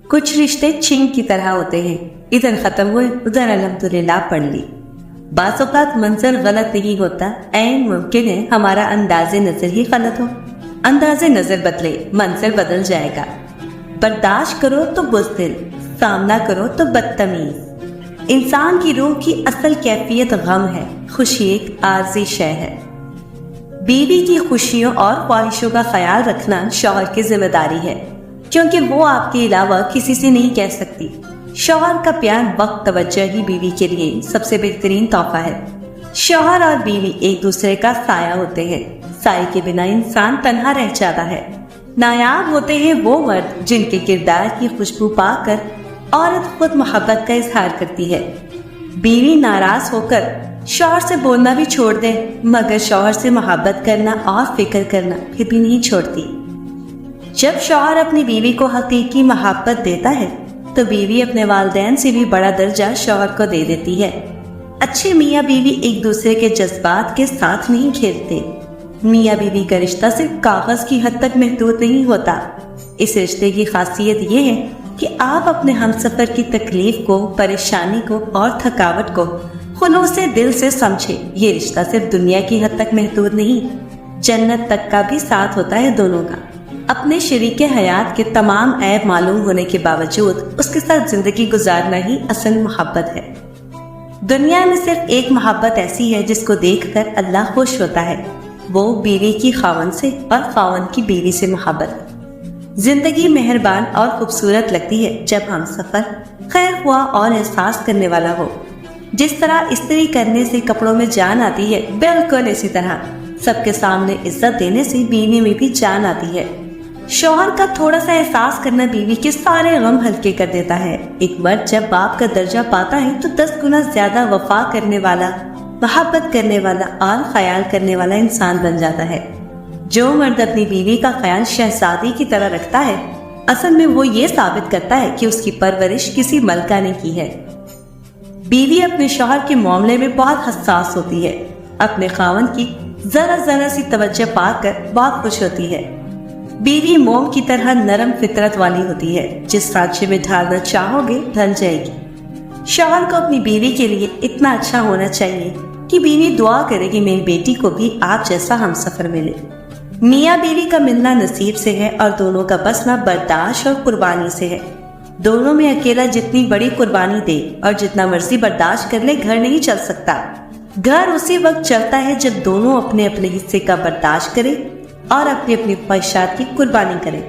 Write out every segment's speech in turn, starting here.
کچھ رشتے چھینگ کی طرح ہوتے ہیں، ادھر ختم ہوئے ادھر الحمدللہ پڑھ لی۔ بعض اوقات منظر غلط نہیں ہوتا، عین ممکن ہے ہمارا انداز نظر ہی غلط ہو۔ انداز نظر بدلے منظر بدل جائے گا۔ برداشت کرو تو بزدل، سامنا کرو تو بدتمیز۔ انسان کی روح کی اصل کیفیت غم ہے، خوشی ایک عارضی شے ہے۔ بیوی کی خوشیوں اور خواہشوں کا خیال رکھنا شوہر کی ذمہ داری ہے، کیونکہ وہ آپ کے علاوہ کسی سے نہیں کہہ سکتی۔ شوہر کا پیار، وقت، توجہ ہی بیوی کے لیے سب سے بہترین تحفہ ہے۔ شوہر اور بیوی ایک دوسرے کا سایہ ہوتے ہیں، سائے کے بنا انسان تنہا رہ جاتا ہے۔ نایاب ہوتے ہیں وہ مرد جن کے کردار کی خوشبو پا کر عورت خود محبت کا اظہار کرتی ہے۔ بیوی ناراض ہو کر شوہر سے بولنا بھی چھوڑ دے، مگر شوہر سے محبت کرنا اور فکر کرنا پھر بھی نہیں چھوڑتی۔ جب شوہر اپنی بیوی کو حقیقی محبت دیتا ہے تو بیوی اپنے والدین سے بھی بڑا درجہ شوہر کو دے دیتی ہے۔ اچھے میاں بیوی ایک دوسرے کے جذبات کے ساتھ نہیں کھیلتے۔ میاں بیوی کا رشتہ صرف کاغذ کی حد تک محدود نہیں ہوتا۔ اس رشتے کی خاصیت یہ ہے کہ آپ اپنے ہمسفر کی تکلیف کو، پریشانی کو اور تھکاوٹ کو خلوص دل سے سمجھے۔ یہ رشتہ صرف دنیا کی حد تک محدود نہیں، جنت تک کا بھی ساتھ ہوتا ہے دونوں کا۔ اپنے شریک حیات کے تمام عیب معلوم ہونے کے باوجود اس کے ساتھ زندگی گزارنا ہی اصل محبت ہے۔ دنیا میں صرف ایک محبت ایسی ہے جس کو دیکھ کر اللہ خوش ہوتا ہے، وہ بیوی کی خاوند سے اور خاوند کی بیوی سے محبت۔ زندگی مہربان اور خوبصورت لگتی ہے جب ہم سفر خیر خواہ اور احساس کرنے والا ہو۔ جس طرح استری کرنے سے کپڑوں میں جان آتی ہے، بالکل اسی طرح سب کے سامنے عزت دینے سے بیوی میں بھی جان آتی ہے۔ شوہر کا تھوڑا سا احساس کرنا بیوی کے سارے غم ہلکے کر دیتا ہے۔ ایک مرد جب باپ کا درجہ پاتا ہے تو 10 گنا زیادہ وفا کرنے والا، محبت کرنے والا اور خیال کرنے والا انسان بن جاتا ہے۔ جو مرد اپنی بیوی کا خیال شہزادی کی طرح رکھتا ہے، اصل میں وہ یہ ثابت کرتا ہے کہ اس کی پرورش کسی ملکہ نے کی ہے۔ بیوی اپنے شوہر کے معاملے میں بہت حساس ہوتی ہے، اپنے خاوند کی ذرا ذرا سی توجہ پا کر بہت خوش ہوتی ہے۔ بیوی موم کی طرح نرم فطرت والی ہوتی ہے، جس سانچے میں ڈھالنا چاہو گے ڈھل جائے گی۔ شوہر کو اپنی بیوی کے لیے اتنا اچھا ہونا چاہیے کہ بیوی دعا کرے کہ میری بیٹی کو بھی آپ جیسا ہمسفر ملے۔ میاں بیوی کا ملنا نصیب سے ہے اور دونوں کا بسنا برداشت اور قربانی سے ہے۔ دونوں میں اکیلا جتنی بڑی قربانی دے اور جتنا مرضی برداشت کر لے، گھر نہیں چل سکتا۔ گھر اسی وقت چلتا ہے جب دونوں اپنے اپنے حصے کا برداشت کرے اور اپنی اپنی خواہشات کی قربانی کرے۔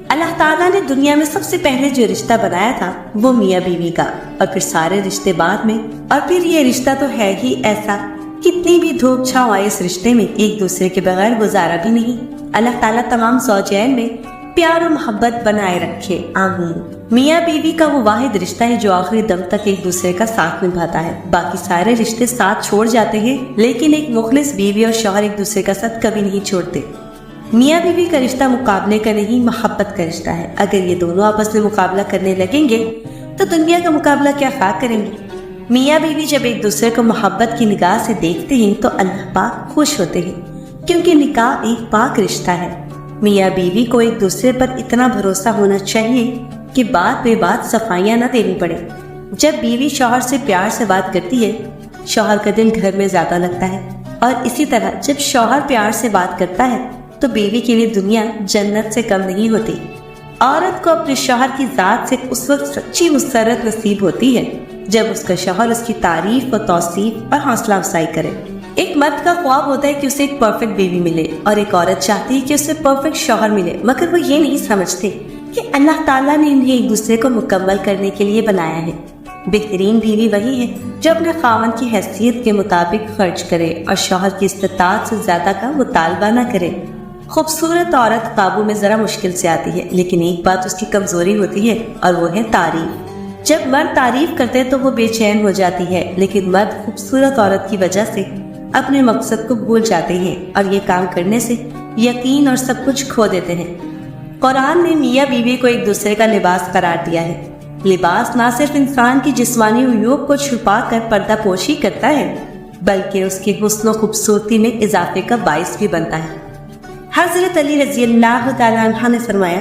اللہ تعالیٰ نے دنیا میں سب سے پہلے جو رشتہ بنایا تھا وہ میاں بیوی کا، اور پھر سارے رشتے بعد میں، اور پھر یہ رشتہ تو ہے ہی ایسا، کتنی بھی دھوپ چھاؤں آئے اس رشتے میں ایک دوسرے کے بغیر گزارا بھی نہیں۔ اللہ تعالیٰ تمام زوجین میں پیار و محبت بنائے رکھے، آمین۔ میاں بیوی کا وہ واحد رشتہ ہے جو آخری دم تک ایک دوسرے کا ساتھ نبھاتا ہے۔ باقی سارے رشتے ساتھ چھوڑ جاتے ہیں، لیکن ایک مخلص بیوی اور شوہر ایک دوسرے کا ساتھ کبھی نہیں چھوڑتے۔ میاں بیوی کا رشتہ مقابلے کا نہیں، محبت کا رشتہ ہے۔ اگر یہ دونوں آپس میں مقابلہ کرنے لگیں گے تو دنیا کا مقابلہ کیا خاک کریں گے۔ میاں بیوی جب ایک دوسرے کو محبت کی نگاہ سے دیکھتے ہیں تو اللہ پاک خوش ہوتے ہیں، کیونکہ نکاح ایک پاک رشتہ ہے۔ میاں بیوی کو ایک دوسرے پر اتنا بھروسہ ہونا چاہیے کہ بات بے بات صفائیاں نہ دینی پڑے۔ جب بیوی شوہر سے پیار سے بات کرتی ہے، شوہر کا دل گھر میں زیادہ لگتا ہے، اور اسی طرح جب شوہر پیار سے بات کرتا ہے تو بیوی کے لیے دنیا جنت سے کم نہیں ہوتی۔ عورت کو اپنے شوہر کی ذات سے اس وقت سچی مسرت نصیب ہوتی ہے جب اس کا شوہر اس کی تعریف و توصیف اور حوصلہ افزائی کرے۔ ایک مرد کا خواب ہوتا ہے کہ اسے ایک پرفیکٹ بیوی ملے، اور ایک عورت چاہتی ہے کہ اسے پرفیکٹ شوہر ملے، مگر وہ یہ نہیں سمجھتے کہ اللہ تعالیٰ نے انہیں ایک دوسرے کو مکمل کرنے کے لیے بنایا ہے۔ بہترین بیوی وہی ہے جو اپنے خاوند کی حیثیت کے مطابق خرچ کرے اور شوہر کی استطاعت سے زیادہ کا مطالبہ نہ کرے۔ خوبصورت عورت قابو میں ذرا مشکل سے آتی ہے، لیکن ایک بات اس کی کمزوری ہوتی ہے اور وہ ہے تعریف۔ جب مرد تعریف کرتے تو وہ بے چین ہو جاتی ہے، لیکن مرد خوبصورت عورت کی وجہ سے اپنے مقصد کو بھول جاتے ہیں اور یہ کام کرنے سے یقین اور سب کچھ کھو دیتے ہیں۔ قرآن نے میاں بیوی کو ایک دوسرے کا لباس قرار دیا ہے۔ لباس نہ صرف انسان کی جسمانی عیوب کو چھپا کر پردہ پوشی کرتا ہے، بلکہ اس کے حسن و خوبصورتی میں اضافے کا باعث بھی بنتا ہے۔ حضرت علی رضی اللہ تعالیٰ عنہ نے فرمایا،